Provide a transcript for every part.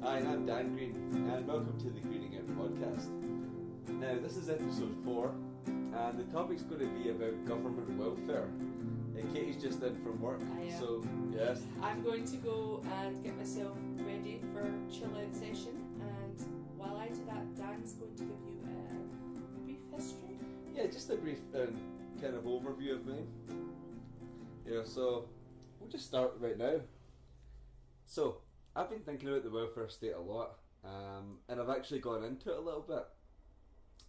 Hi, I'm Dan Green, and welcome to the Greening Out podcast. Now, this is episode 4, and the topic's going to be about government welfare. Katie's just in from work, so yes. I'm going to go and get myself ready for a chill out session, and while I do that, Dan's going to give you a brief history. Yeah, just a brief kind of overview of me. Yeah, so we'll just start right now. So, I've been thinking about the welfare state a lot, and I've actually gone into it a little bit.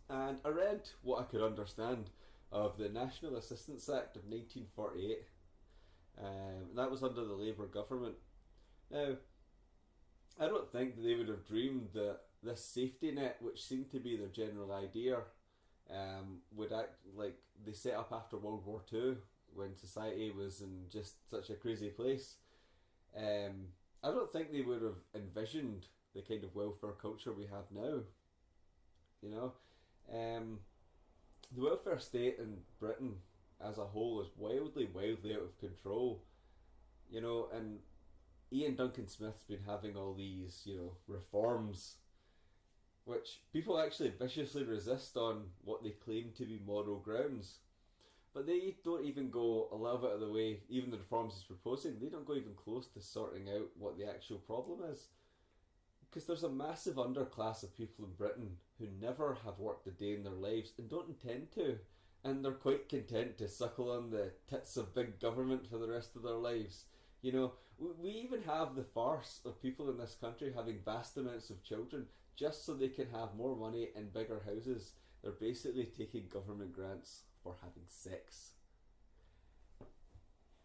And I read what I could understand of the National Assistance Act of 1948. That was under the Labour government. Now, I don't think that they would have dreamed that this safety net, which seemed to be their general idea, would act like they set up after World War II, when society was in just such a crazy place. I don't think they would have envisioned the kind of welfare culture we have now. You know, the welfare state in Britain as a whole is wildly out of control. You know, and Ian Duncan Smith's been having all these, reforms, which people actually viciously resist on what they claim to be moral grounds. But they don't even go a little bit of the way, even the reforms he's proposing, they don't go even close to sorting out what the actual problem is. Because there's a massive underclass of people in Britain who never have worked a day in their lives and don't intend to. And they're quite content to suckle on the tits of big government for the rest of their lives. You know, we even have the farce of people in this country having vast amounts of children just so they can have more money and bigger houses. They're basically taking government grants for having sex.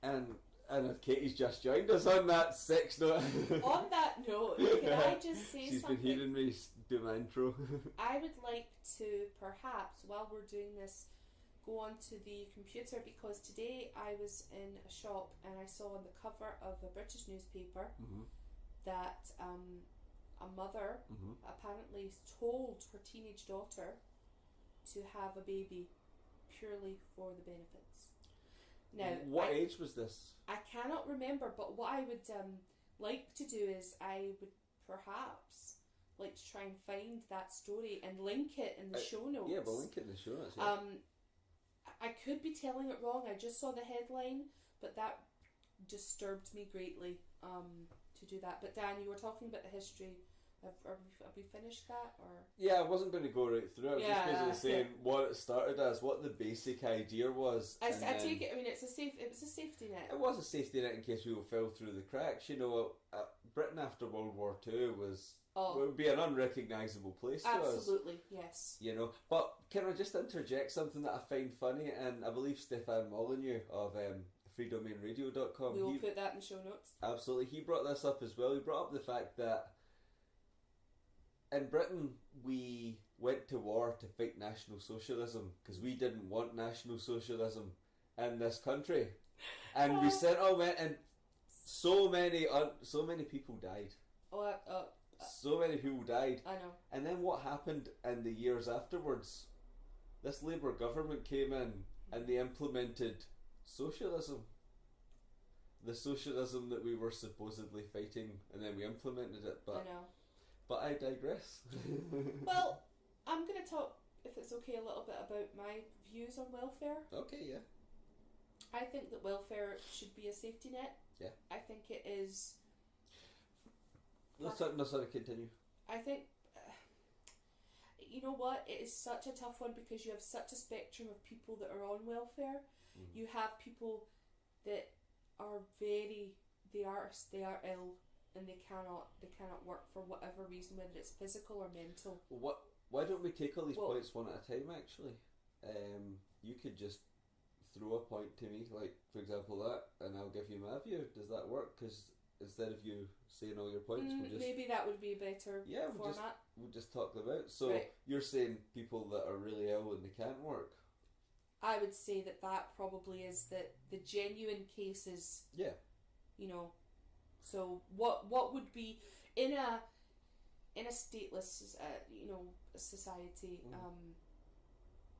And Katie's just joined us on that sex note. On that note, can I just say She's something? Been hearing me do my intro. I would like to perhaps, while we're doing this, go onto the computer, because today I was in a shop and I saw on the cover of a British newspaper that a mother apparently told her teenage daughter to have a baby purely for the benefits. Now, what age was this? I cannot remember, but what I would like to do is I would perhaps like to try and find that story and link it in the show notes. Yeah, we'll link it in the show notes. Yeah. I could be telling it wrong. I just saw the headline, but that disturbed me greatly to do that. But Dan, you were talking about the history. Have we finished that? Or yeah, I wasn't going to go right through it. I was just basically saying what it started as, what the basic idea was. I take it. I mean, it was a safety net. It was a safety net in case people fell through the cracks. You know, Britain after World War II would be an unrecognisable place to us. Absolutely, yes. You know, but can I just interject something that I find funny? And I believe Stefan Molyneux of freedomainradio.com. We will put that in the show notes. Absolutely, he brought this up as well. He brought up the fact that in Britain, we went to war to fight National Socialism because we didn't want National Socialism in this country, and we sent all men, and so many people died. So many people died. I know. And then what happened in the years afterwards? This Labour government came in and they implemented socialism. The socialism that we were supposedly fighting, and then we implemented it. But I know. But I digress. Well, I'm going to talk, if it's okay, a little bit about my views on welfare. Okay, yeah. I think that welfare should be a safety net. Yeah. I think it is... Let's continue. I think... you know what? It is such a tough one because you have such a spectrum of people that are on welfare. You have people that are they are ill, and they cannot work for whatever reason, whether it's physical or mental. Why don't we take all these points one at a time, actually? You could just throw a point to me, like, for example, that, and I'll give you my view. Does that work? Because instead of you saying all your points, we'll just... Maybe that would be a better format. We'll just talk them out. So, You're saying people that are really ill and they can't work? I would say that probably is the genuine cases. Yeah. You know... So what would be in a stateless society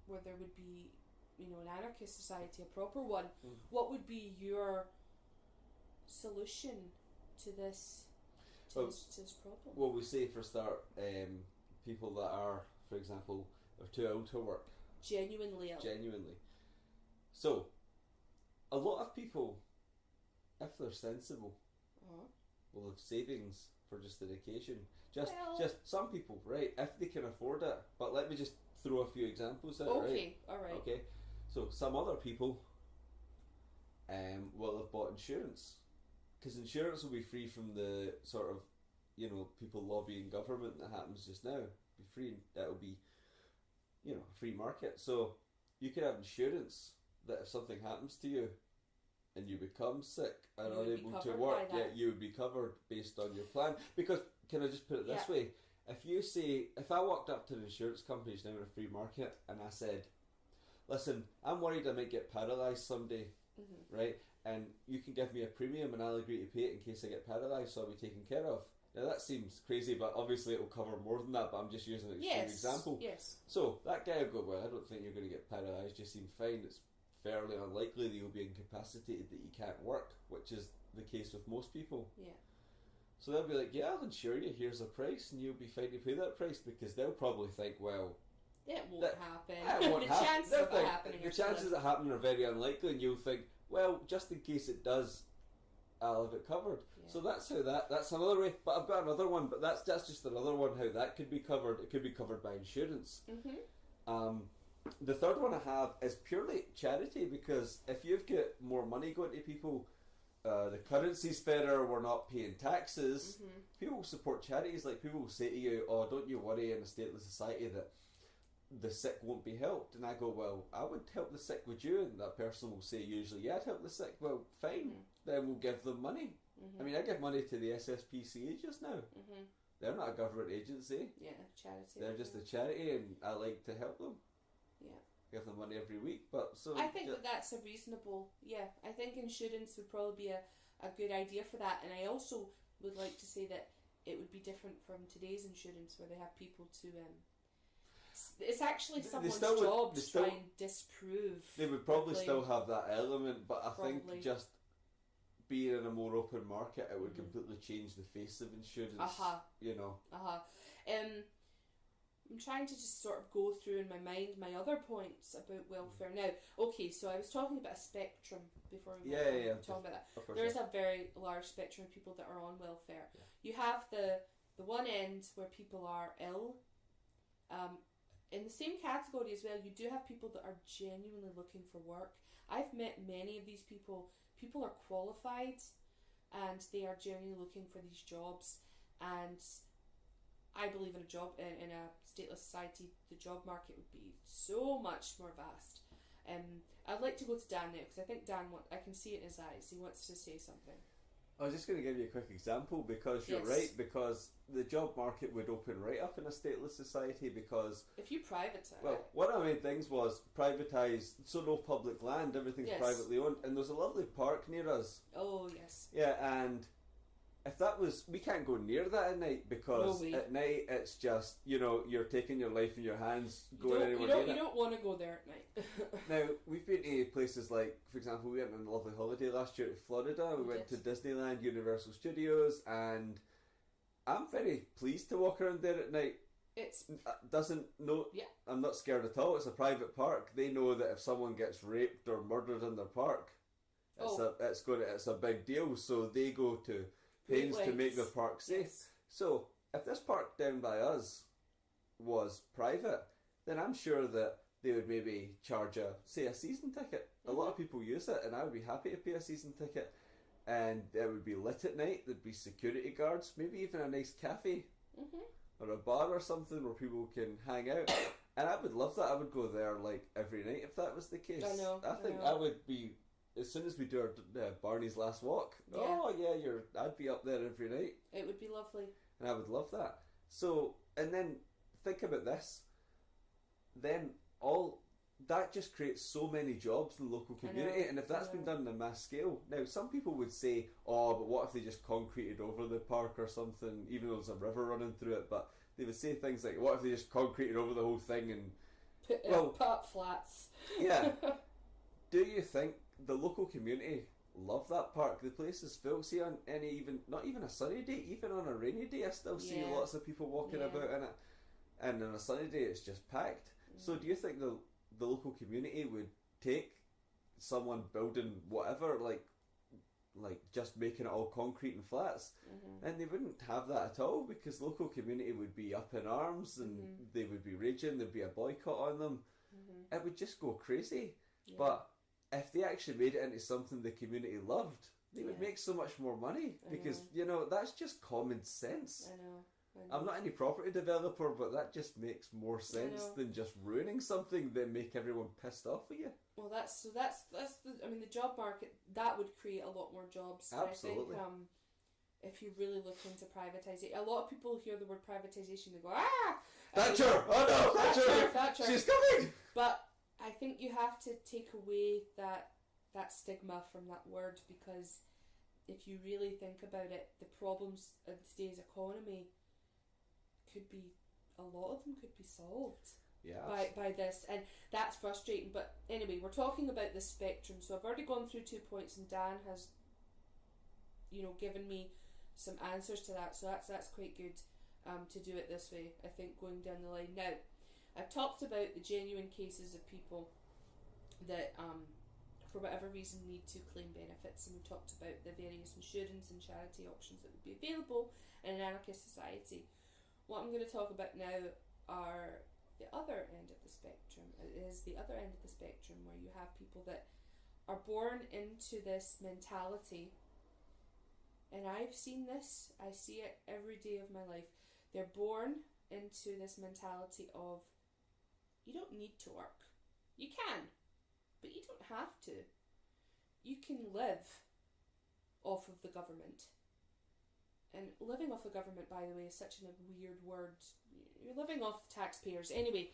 where there would be an anarchist society, a proper one, what would be your solution to this tends to this problem. Well, we say for a start, people that are, for example, are too ill to work. Genuinely ill. Genuinely. So, a lot of people, if they're sensible, will have savings for just an occasion. Just some people, right? If they can afford it. But let me just throw a few examples out. Okay, right? alright. Okay, so some other people will have bought insurance, because insurance will be free from the sort of, people lobbying government that happens just now. Be free. It'll be, a free market. So you could have insurance that if something happens to you and you become sick and unable to work, you would be covered based on your plan. Because, can I just put it this way? If I walked up to the insurance companies now in a free market and I said, listen, I'm worried I might get paralysed someday, right? And you can give me a premium and I'll agree to pay it in case I get paralysed, so I'll be taken care of. Now that seems crazy, but obviously it will cover more than that, but I'm just using an extreme example. Yes. So that guy will go, well, I don't think you're going to get paralysed, you seem fine. It's fairly unlikely that you'll be incapacitated, that you can't work, which is the case with most people. Yeah. So they'll be like, yeah, I'll insure you, here's a price, and you'll be fine to pay that price, because they'll probably think, well, it won't happen. It won't the chances of it happening the chances of it happening are very unlikely, and you'll think, well, just in case it does, I'll have it covered. Yeah. So that's another way. But I've got another one, but that's just another one how that could be covered. It could be covered by insurance. The third one I have is purely charity, because if you've got more money going to people, the currency's fairer, we're not paying taxes, people will support charities. Like, people will say to you, oh, don't you worry in a stateless society that the sick won't be helped. And I go, well, I would help the sick, would you? And that person will say usually, yeah, I'd help the sick. Well, fine, then we'll give them money. I mean, I give money to the SSPCA just now. They're not a government agency. Yeah, charity. They're just a charity, and I like to help them. Yeah. Give them money every week. But so I think that's a reasonable, I think insurance would probably be a good idea for that. And I also would like to say that it would be different from today's insurance, where they have people to it's actually someone's job to try and disprove. They would probably still have that element, but I think just being in a more open market, it would completely change the face of insurance. I'm trying to just sort of go through in my mind my other points about welfare now. Okay, so I was talking about a spectrum before we talking about that. There is a very large spectrum of people that are on welfare. Yeah. You have the one end where people are ill. In the same category as well, you do have people that are genuinely looking for work. I've met many of these people. People are qualified and they are genuinely looking for these jobs, and I believe in a stateless society, the job market would be so much more vast. I'd like to go to Dan now, because I think Dan I can see it in his eyes. He wants to say something. I was just going to give you a quick example, because you're right, because the job market would open right up in a stateless society, because if you privatise one of my main things was privatise, so no public land, everything's privately owned, and there's a lovely park near us. Oh yes. Yeah, and if that was, we can't go near that at night, because at night it's just, you're taking your life in your hands, going anywhere near it. You don't want to go there at night. Now, we've been to places like, for example, we went on a lovely holiday last year to Florida. We went to Disneyland, Universal Studios, and I'm very pleased to walk around there at night. I'm not scared at all. It's a private park. They know that if someone gets raped or murdered in their park, it's a big deal. So they go to pains to make the park safe. Yes. So if this park down by us was private, then I'm sure that they would maybe charge a season ticket. A lot of people use it, and I would be happy to pay a season ticket, and it would be lit at night. There'd be security guards, maybe even a nice cafe or a bar or something where people can hang out. And I would love that. I would go there like every night if that was the case. I think I would be, as soon as we do our Barney's Last Walk, I'd be up there every night. It would be lovely. And I would love that. So, and then think about this. Then all that just creates so many jobs in the local community, and if that's been done on a mass scale, now some people would say, oh, but what if they just concreted over the park or something, even though there's a river running through it? But they would say things like, what if they just concreted over the whole thing and put up flats? Yeah. Do you think the local community love that park. The place is full. See, on any even not even a sunny day, even on a rainy day, I still see lots of people walking about in it. And on a sunny day, it's just packed. So, do you think the local community would take someone building whatever, like just making it all concrete and flats, and they wouldn't have that at all, because local community would be up in arms and they would be raging, there'd be a boycott on them, it would just go crazy. But if they actually made it into something the community loved, they would make so much more money, because that's just common sense. I know. I'm not any property developer, but that just makes more sense than just ruining something that make everyone pissed off with you. Well, that's the the job market, that would create a lot more jobs. Absolutely. I think if you really look into privatisation, a lot of people hear the word privatisation, they go, ah! Thatcher! Oh no, Thatcher! She's coming! But I think you have to take away that stigma from that word, because if you really think about it, the problems of today's economy a lot of them could be solved by this, and that's frustrating. But anyway, we're talking about the spectrum, so I've already gone through 2 points, and Dan has given me some answers to that, so that's quite good to do it this way, I think, going down the line. Now, I've talked about the genuine cases of people that for whatever reason need to claim benefits, and we talked about the various insurance and charity options that would be available in an anarchist society. What I'm going to talk about now are the other end of the spectrum. It is the other end of the spectrum where you have people that are born into this mentality, and I've seen this, I see it every day of my life. They're born into this mentality of, you don't need to work. You can, but you don't have to. You can live off of the government. And living off the government, by the way, is such a weird word. You're living off the taxpayers. Anyway,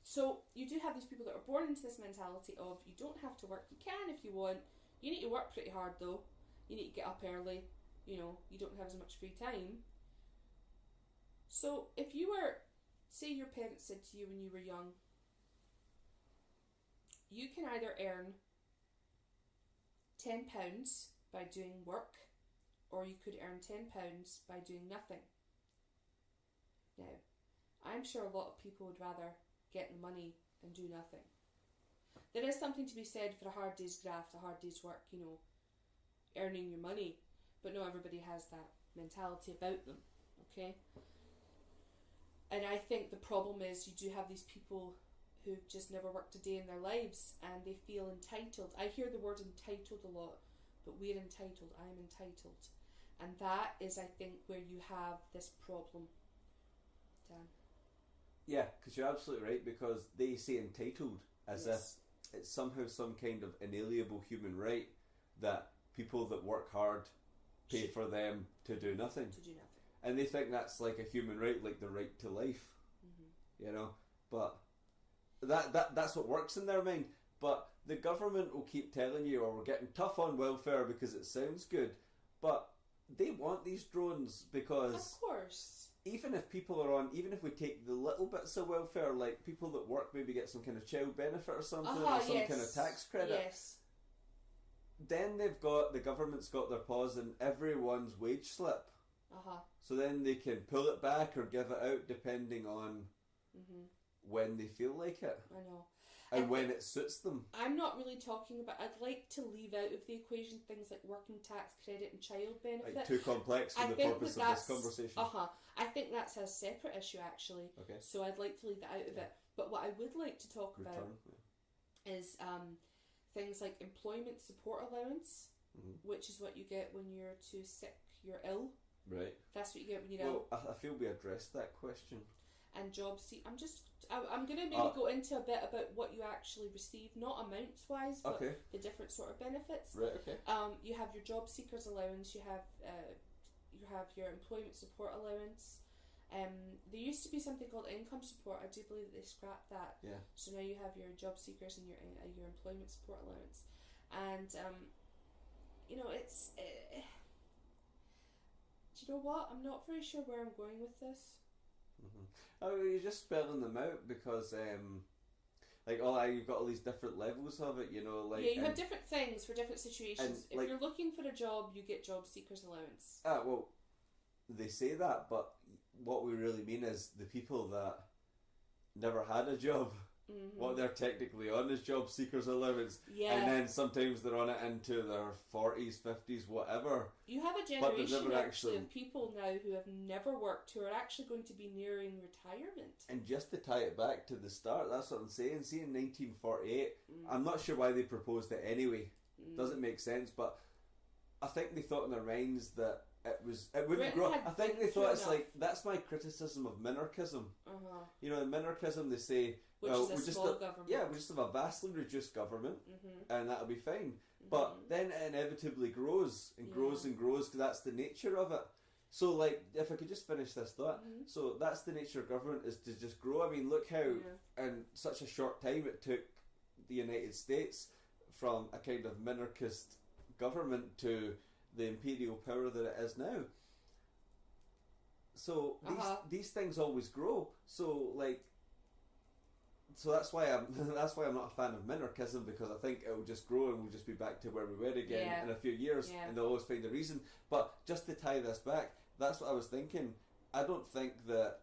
so you do have these people that are born into this mentality of, you don't have to work. You can if you want. You need to work pretty hard though. You need to get up early. You don't have as much free time. So if you were, say your parents said to you when you were young, you can either earn £10 by doing work, or you could earn £10 by doing nothing. Now, I'm sure a lot of people would rather get the money and do nothing. There is something to be said for a hard day's graft, a hard day's work, earning your money, but not everybody has that mentality about them, okay? And I think the problem is you do have these people who've just never worked a day in their lives, and they feel entitled. I hear the word entitled a lot, but we're entitled, I'm entitled. And that is, I think, where you have this problem, Dan. Yeah, because you're absolutely right, because they say entitled as if it's somehow some kind of inalienable human right that people that work hard pay for them to do nothing. And they think that's like a human right, like the right to life. But that's what works in their mind. But the government will keep telling you, we're getting tough on welfare because it sounds good. But they want these drones because, of course, even if we take the little bits of welfare, like people that work maybe get some kind of child benefit or something, or some kind of tax credit, then the government's got their paws in everyone's wage slip. So then they can pull it back or give it out depending on when they feel like it. I know. And when it suits them. I'm not really talking about, I'd like to leave out of the equation things like working tax credit and child benefit. Like too complex for the purpose of this conversation. I think that's a separate issue actually. Okay. So I'd like to leave that out of it. But what I would like to talk about is things like employment support allowance, which is what you get when you're too sick, you're ill. Right. That's what you get when you're ill. I feel we addressed that question. And I'm going to maybe go into a bit about what you actually receive, not amounts wise, but the different sort of benefits. Right. Okay. You have your job seekers allowance. You have your employment support allowance. There used to be something called income support. I do believe that they scrapped that. Yeah. So now you have your job seekers and your employment support allowance, and it's. Do you know what? I'm not very sure where I'm going with this. Oh, you're just spelling them out because like you've got all these different levels of it, you know, like yeah, you have different things for different situations. If like, you're looking for a job, you get job seekers allowance. Well, they say that, but what we really mean is the people that never had a job. Mm-hmm. What they're technically on is job seekers allowance, Yeah. and then sometimes they're on it into their 40s, 50s, whatever. You have a generation actually of people now who have never worked, who are actually going to be nearing retirement. And just to tie it back to the start, that's what I'm saying. See, in 1948, I'm not sure why they proposed it anyway. Doesn't make sense, but I think they thought in their minds that it wouldn't grow. I think they thought it's like, that's my criticism of minarchism. You know, in minarchism they say, which is a small government. Yeah, we just have a vastly reduced government, and that'll be fine. But then it inevitably grows and grows and grows, because that's the nature of it. So, like, if I could just finish this thought, so that's the nature of government, is to just grow. I mean, look how in such a short time it took the United States from a kind of minarchist government to the imperial power that it is now. So these things always grow. So like, so that's why I'm not a fan of minarchism, because I think it will just grow and we'll just be back to where we were again in a few years, and they'll always find a reason. But just to tie this back, that's what I was thinking. I don't think that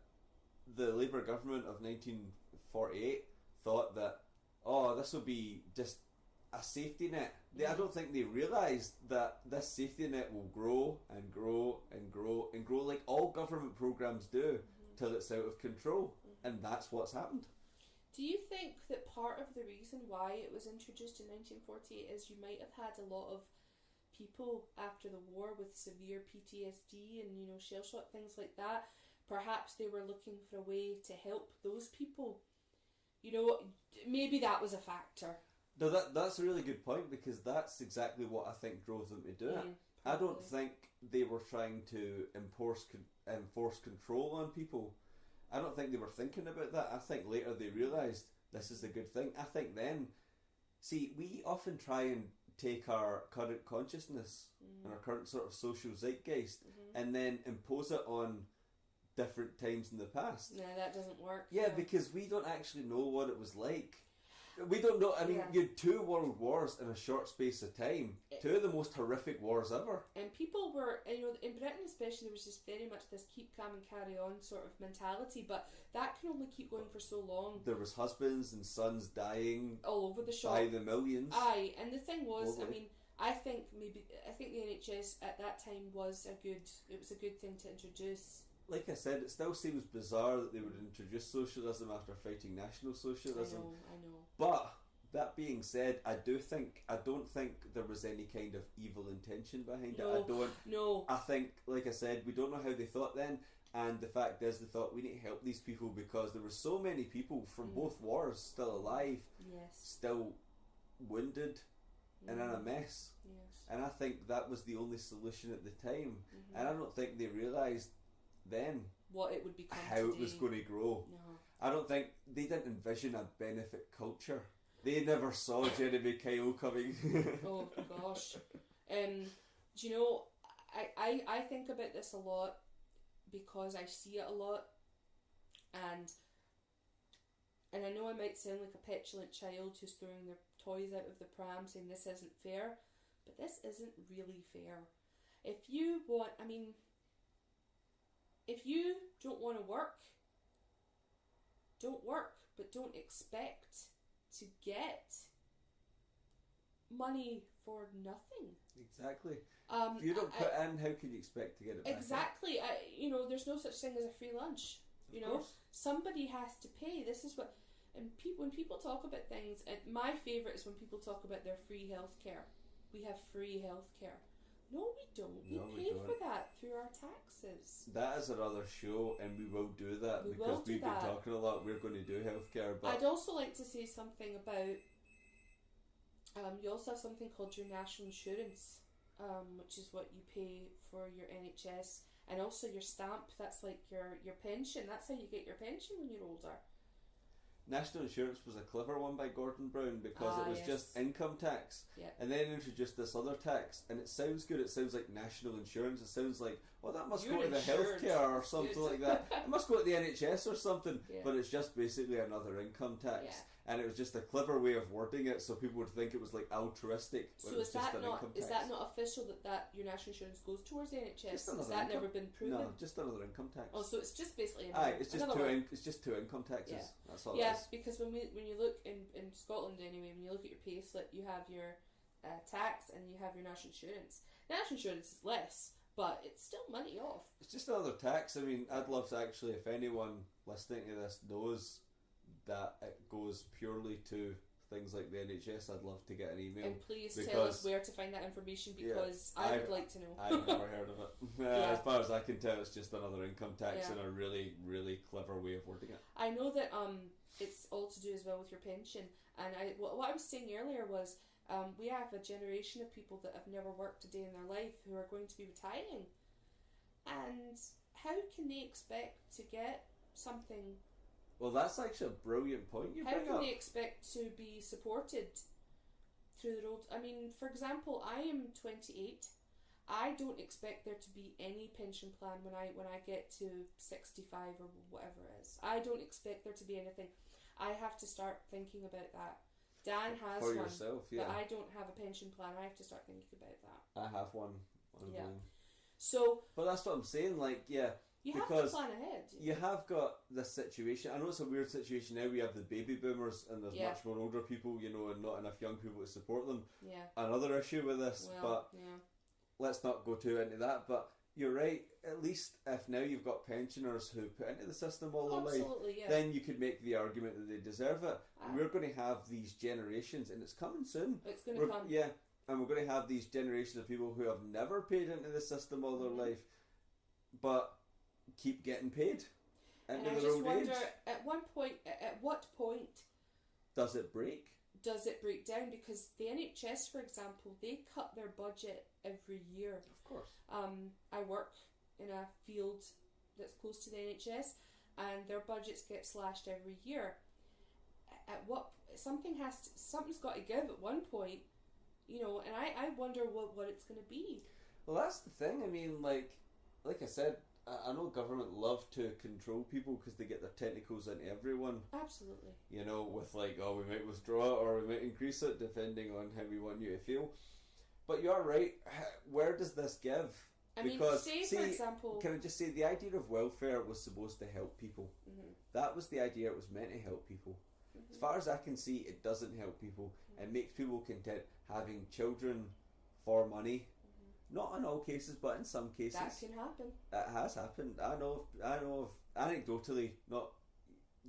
the Labour government of 1948 thought that, oh, this will be just a safety net. I don't think they realised that this safety net will grow and grow and grow and grow, like all government programmes do, till it's out of control. And that's what's happened. Do you think that part of the reason why it was introduced in 1948 is you might have had a lot of people after the war with severe PTSD and, you know, shell shock, things like that? Perhaps they were looking for a way to help those people. You know, maybe that was a factor. No, that's a really good point, because that's exactly what I think drove them to do it. I don't think they were trying to enforce control on people. I don't think they were thinking about that. I think later they realised this is a good thing. I think then, see, we often try and take our current consciousness and our current sort of social zeitgeist and then impose it on different times in the past. No, that doesn't work. Yeah, because we don't actually know what it was like. We don't know. I mean, you had 2 world wars in a short space of time. 2 of the most horrific wars ever. And people were, you know, in Britain especially, there was just very much this keep calm and carry on sort of mentality, but that can only keep going for so long. There was husbands and sons dying all over the shop by the millions. Aye, and the thing was, I mean, I think the NHS at that time was a good thing to introduce. Like I said, it still seems bizarre that they would introduce socialism after fighting National Socialism. I know. But that being said, I don't think there was any kind of evil intention behind it. No. I think, like I said, we don't know how they thought then, and the fact is they thought we need to help these people because there were so many people from both wars still alive, still wounded, and in a mess. And I think that was the only solution at the time. And I don't think they realised then what it would become, how it was going to grow. No. I don't think they didn't envision a benefit culture. They never saw Jeremy Kyle coming. Oh gosh. Do you know, I think about this a lot because I see it a lot, and I know I might sound like a petulant child who's throwing their toys out of the pram saying this isn't fair, but this isn't really fair. If you don't want to work, don't work, but don't expect to get money for nothing. Exactly. If you don't put in, how can you expect to get it back? Exactly. There's no such thing as a free lunch. You know, somebody has to pay. This is what, and when people talk about things, and my favourite is when people talk about their free healthcare. We have free healthcare. No, we don't. We pay for that through our taxes. That is another show, and we will do that because we've been talking a lot. We're going to do healthcare, but I'd also like to say something about. You also have something called your national insurance, which is what you pay for your NHS, and also your stamp. That's like your pension. That's how you get your pension when you're older. National insurance was a clever one by Gordon Brown because it was just income tax, and then introduced this other tax, and it sounds good. It sounds like national insurance. It sounds like, well, that must go to the healthcare or something like that. It must go to the NHS or something, but it's just basically another income tax. and it was just a clever way of wording it, so people would think it was like altruistic. So it was is that not official that your national insurance goes towards the NHS? Has that never been proven? No, just another income tax. Oh, so it's just basically it's just two income taxes. Yeah. That's all. Yeah, it is. because when you look in Scotland anyway, when you look at your pay slip, you have your tax and you have your national insurance. National insurance is less, but it's still money off. It's just another tax. I mean, I'd love to actually, if anyone listening to this knows that it goes purely to things like the NHS, I'd love to get an email. And please tell us where to find that information, because I would like to know. I've never heard of it. As far as I can tell, it's just another income tax and a really, really clever way of wording it. I know that it's all to do as well with your pension. And what I was saying earlier was we have a generation of people that have never worked a day in their life who are going to be retiring. And how can they expect to get something? Well, that's actually a brilliant point you bring up. How can they expect to be supported through the road? I mean, for example, I am 28. I don't expect there to be any pension plan when I get to 65 or whatever it is. I don't expect there to be anything. I have to start thinking about that. Dan has for one, yourself, yeah. but I don't have a pension plan. I have to start thinking about that. I have one. Yeah. So, but that's what I'm saying. Like, yeah. You have to plan ahead. You have got this situation. I know it's a weird situation now. We have the baby boomers and there's much more older people, you know, and not enough young people to support them. Yeah. Another issue with this, but let's not go too into that. But you're right. At least if now you've got pensioners who put into the system all their life, then you could make the argument that they deserve it. We're going to have these generations, and it's coming soon. It's going to come. Yeah, and we're going to have these generations of people who have never paid into the system all their life, but keep getting paid into their old age. At what point does it break? Does it break down? Because the NHS, for example, they cut their budget every year. Of course. I work in a field that's close to the NHS, and their budgets get slashed every year. Something's got to give at one point, you know. And I wonder what it's going to be. Well, that's the thing. I mean, like I said, I know government love to control people because they get their tentacles into everyone. Absolutely. You know, with like, oh, we might withdraw it or we might increase it depending on how we want you to feel. But you're right. Where does this give? Because, for example... Can I just say, the idea of welfare was supposed to help people. Mm-hmm. That was the idea. It was meant to help people. Mm-hmm. As far as I can see, it doesn't help people. Mm-hmm. It makes people content having children for money. Not in all cases, but in some cases. That can happen. It has happened. I know of anecdotally, not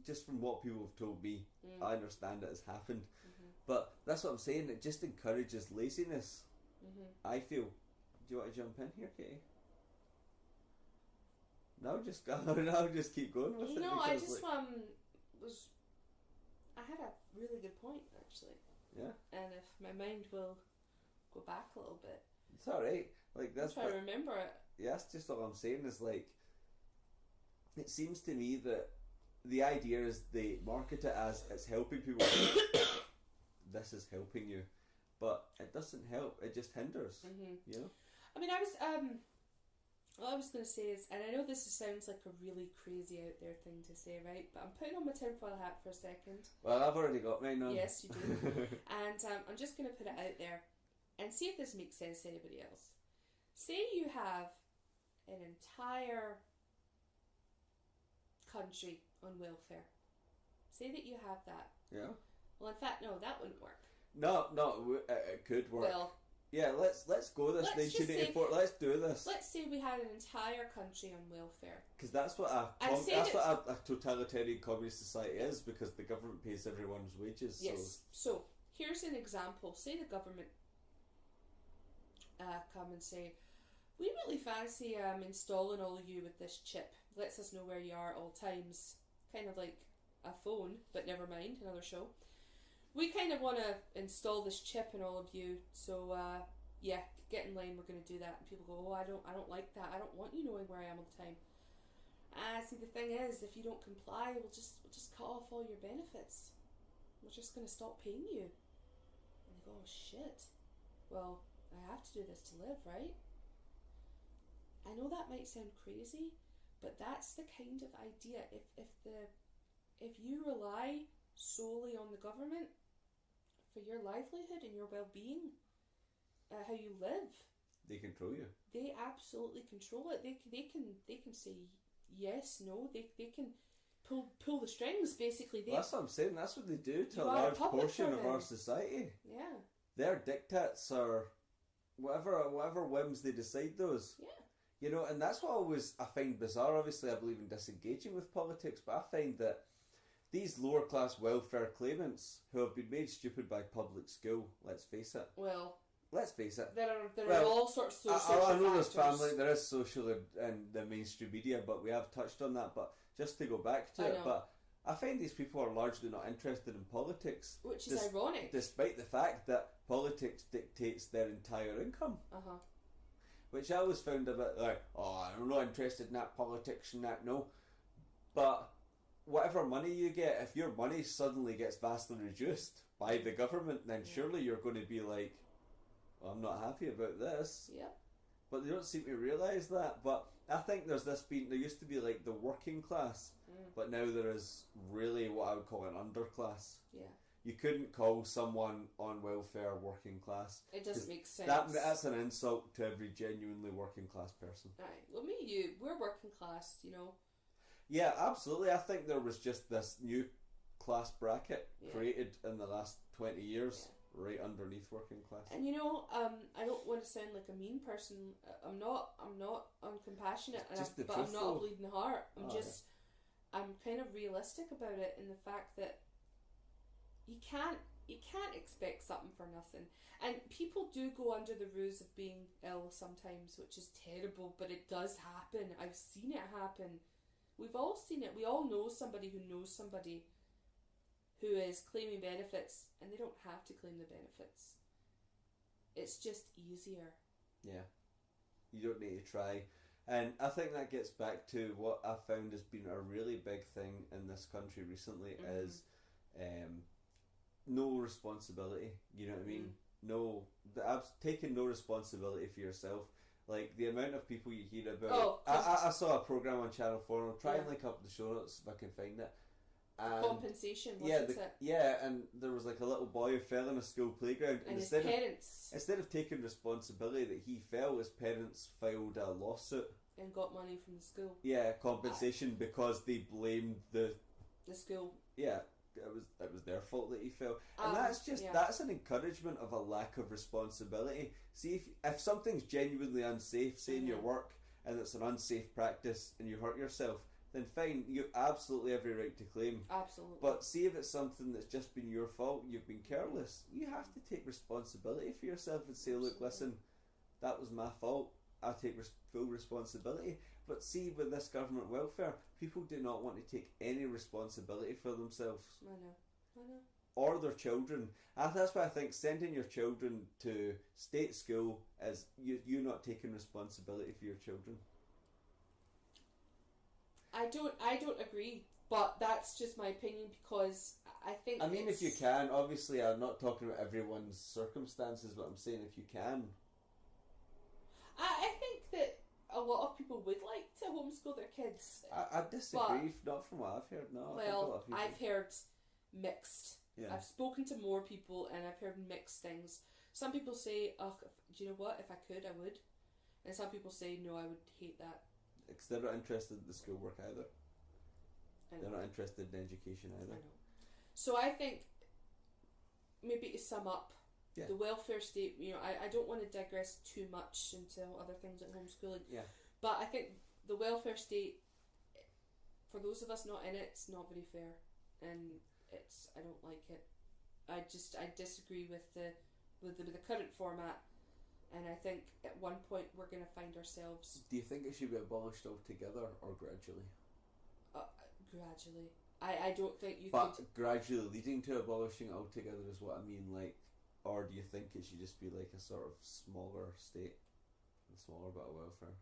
just from what people have told me, I understand it has happened. Mm-hmm. But that's what I'm saying, it just encourages laziness. Mm-hmm. I feel. Do you want to jump in here, Katie? No, just keep going with it. No, I just I had a really good point, actually. Yeah. And if my mind will go back a little bit. It's alright. Like that's try to remember it. Yeah, that's just all I'm saying is like, it seems to me that the idea is they market it as it's helping people. This is helping you, but it doesn't help. It just hinders. Mm-hmm. You know. I mean, what I was going to say is, and I know this sounds like a really crazy out there thing to say, right? But I'm putting on my tinfoil hat for a second. Well, I've already got mine on. Yes, you do. And I'm just going to put it out there and see if this makes sense to anybody else. Say you have an entire country on welfare. Say that you have that. Yeah. Well, in fact, no, that wouldn't work. No, it could work. Well, yeah, let's go this 1984. Let's do this. Let's say we had an entire country on welfare. Because that's what a totalitarian communist society is. Because the government pays everyone's wages. Yes. So here's an example. Say the government come and say, we really fancy installing all of you with this chip. Lets us know where you are at all times. Kind of like a phone, but never mind, another show. We kind of want to install this chip in all of you, so get in line. We're going to do that. And people go, oh, I don't like that. I don't want you knowing where I am all the time. See, the thing is, if you don't comply, we'll just cut off all your benefits. We're just going to stop paying you. And they go, oh shit. Well, I have to do this to live, right? I know that might sound crazy, but that's the kind of idea. If you rely solely on the government for your livelihood and your well-being, how you live. They control you. They absolutely control it. They can say yes, no. They can pull the strings, basically. That's what I'm saying. That's what they do to a You are a large puppet portion for of them. our society. Yeah. Their dictates are whatever whims they decide those. Yeah. You know, and that's what I find bizarre. Obviously, I believe in disengaging with politics, but I find that these lower class welfare claimants who have been made stupid by public school, let's face it. Well, let's face it. There are all sorts of social I know factors. there's family, there is social and the mainstream media, but we have touched on that. But just to go back to it, but I find these people are largely not interested in politics. Which is ironic. Despite the fact that politics dictates their entire income. Uh-huh. Which I always found a bit like, I'm not interested in that politics and that, no. But whatever money you get, if your money suddenly gets vastly reduced by the government, then surely you're going to be like, I'm not happy about this. Yeah. But they don't seem to realise that. But I think there used to be like the working class, but now there is really what I would call an underclass. Yeah. You couldn't call someone on welfare working class. It doesn't make sense. That's an insult to every genuinely working class person. Right. Well, me and you, we're working class, you know. Yeah, absolutely. I think there was just this new class bracket created in the last 20 years. Right underneath working class. And you know, I don't want to sound like a mean person. I'm not uncompassionate, but I'm not a bleeding heart. I'm kind of realistic about it in the fact that you can't expect something for nothing. And people do go under the ruse of being ill sometimes, which is terrible, but it does happen. I've seen it happen. We've all seen it. We all know somebody who knows somebody who is claiming benefits, and they don't have to claim the benefits. It's just easier. Yeah. You don't need to try. And I think that gets back to what I found has been a really big thing in this country recently is no responsibility. You know what I mean? No, taking no responsibility for yourself. Like the amount of people you hear about. I saw a program on Channel 4, and I'll try and link up the show notes if I can find it. And compensation, wasn't it? Yeah, and there was like a little boy who fell in a school playground, and his parents, instead of taking responsibility that he fell, his parents filed a lawsuit and got money from the school. Yeah, compensation because they blamed the school. Yeah, it was their fault that he fell, and that's an encouragement of a lack of responsibility. See, if something's genuinely unsafe, say in your work, and it's an unsafe practice, and you hurt yourself, then fine, you have absolutely every right to claim. Absolutely. But see if it's something that's just been your fault, you've been careless, you have to take responsibility for yourself and say, look, listen, that was my fault, I take full responsibility. But see, with this government welfare, people do not want to take any responsibility for themselves. I know. Or their children. That's why I think sending your children to state school is you not taking responsibility for your children. I don't agree, but that's just my opinion because I think. I mean, if you can, obviously, I'm not talking about everyone's circumstances, but I'm saying if you can. I think that a lot of people would like to homeschool their kids. I disagree, not from what I've heard. No. Well, I've heard mixed. Yeah. I've spoken to more people and I've heard mixed things. Some people say, "Oh, do you know what? If I could, I would," and some people say, "No, I would hate that." Because they're not interested in the schoolwork either. They're not interested in education either. I know. So I think, maybe to sum up, the welfare state, I don't want to digress too much into other things like homeschooling. Yeah. But I think the welfare state, for those of us not in it, it's not very fair. And I don't like it. I disagree with the current format. And I think at one point we're going to find ourselves... Do you think it should be abolished altogether or gradually? Gradually. I don't think you But gradually leading to abolishing it altogether is what I mean, like... Or do you think it should just be like a sort of smaller state? A smaller bit of welfare?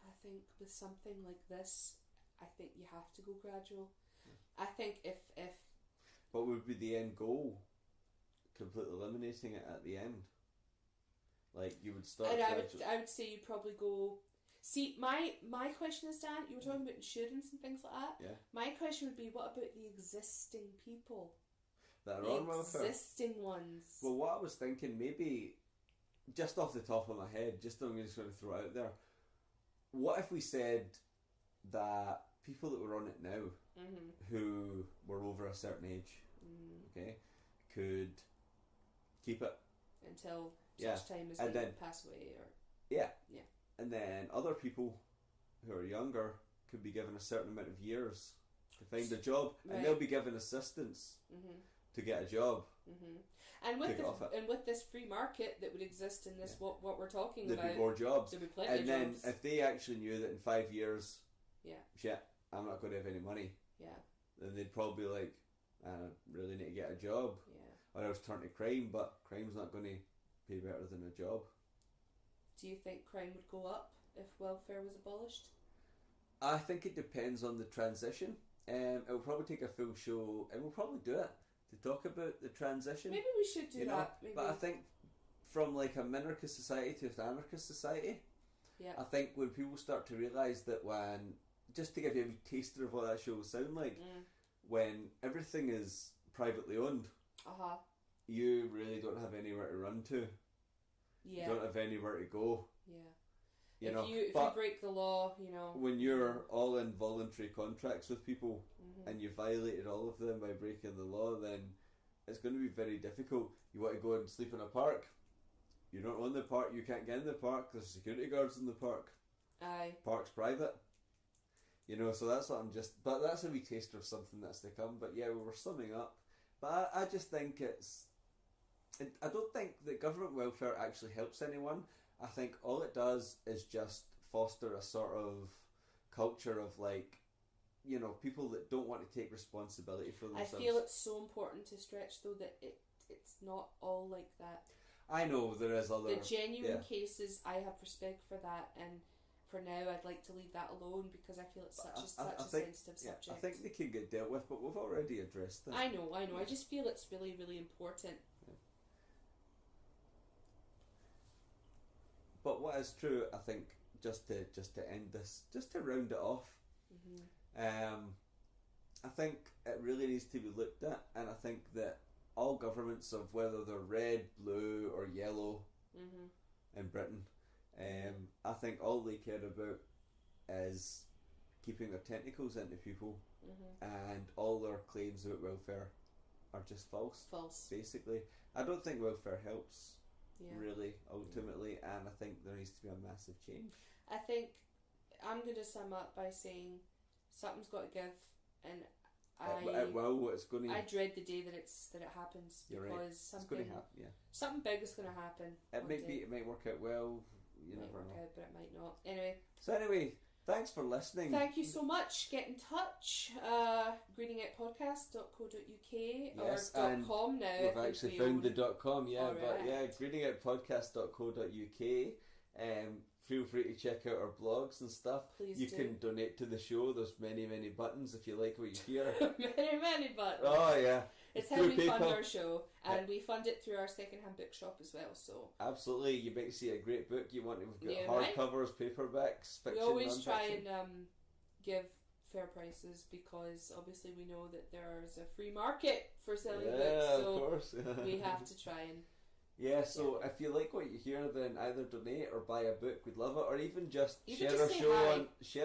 I think with something like this, I think you have to go gradual. I think if... What would be the end goal? Completely eliminating it at the end? Like, you would start... And I would say you'd probably go... See, my question is, Dan, you were talking about insurance and things like that. Yeah. My question would be, what about the existing people? That are on welfare. Existing ones. Well, what I was thinking, maybe just off the top of my head, I'm just going to throw it out there. What if we said that people that were on it now, who were over a certain age, okay, could keep it until such time as they pass away, or yeah, and then other people who are younger could be given a certain amount of years to find a job, and they'll be given assistance to get a job. And with this free market that would exist in this, what we're talking about, there'd be more jobs. There'd be plenty of then jobs. If they actually knew that in 5 years, shit, I'm not going to have any money, then they'd probably be like, I really need to get a job, or else turn to crime. But crime's not going to pay better than a job. Do you think crime would go up if welfare was abolished? I think it depends on the transition. It will probably take a full show, and we'll probably do it to talk about the transition. Maybe we should do that. Maybe. But I think from like a minarchist society to an anarchist society, I think when people start to realise that just to give you a wee taster of what that show will sound like, when everything is privately owned, you really don't have anywhere to run to. You don't have anywhere to go. If you break the law, when you're all in voluntary contracts with people and you violated all of them by breaking the law, then it's going to be very difficult. You want to go and sleep in a park, you don't own the park, you can't get in the park, there's security guards in the park. Aye. Park's private. So that's what but that's a wee taster of something that's to come. But yeah, we were summing up. But I just think I don't think that government welfare actually helps anyone. I think all it does is just foster a sort of culture of people that don't want to take responsibility for themselves. I feel it's so important to stretch though that it's not all like that. I know there is other... The genuine cases, I have respect for that, and for now I'd like to leave that alone because I feel it's such a sensitive subject. I think they can get dealt with, but we've already addressed that. I know. I just feel it's really, really important. Yeah. But what is true, I think, just to end this, just to round it off, I think it really needs to be looked at, and I think that all governments, of whether they're red, blue or yellow in Britain, I think all they care about is keeping their tentacles into people, and all their claims about welfare are just false. Basically, I don't think welfare helps really ultimately, and I think there needs to be a massive change. I think I'm going to sum up by saying something's got to give, and I dread the day that it happens, because something big is going to happen. It might work out well. You never know. But it might not. Anyway, thanks for listening. Thank you so much. Get in touch. greetingoutpodcast.co.uk or .com now. We've actually found the .com, greetingoutpodcast.co.uk. Feel free to check out our blogs and stuff. Please do. Can donate to the show. There's many buttons if you like what you hear. many buttons. Oh yeah. It's how we fund our show, and we fund it through our second-hand bookshop as well. So absolutely, you might see a great book you want. We've got hardcovers, paperbacks, fiction. We always non-fiction. try and give fair prices, because obviously we know that there's a free market for selling books. So of course. we have to try and. Yeah, so if you like what you hear, then either donate or buy a book. We'd love it, or even just share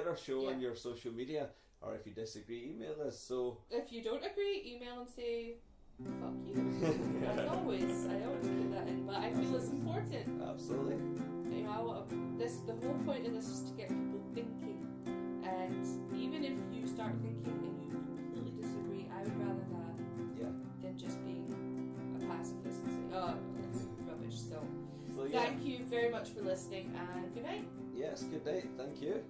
our show on your social media. Or if you disagree, email us. So if you don't agree, email and say fuck you. As always, I always put that in, but I feel it's important. Absolutely. The whole point of this is to get people thinking, and even if you start thinking and you completely disagree, I would rather that than just being a pacifist and saying, oh, it's rubbish. So thank you very much for listening, and good night. Yes, good night. Thank you.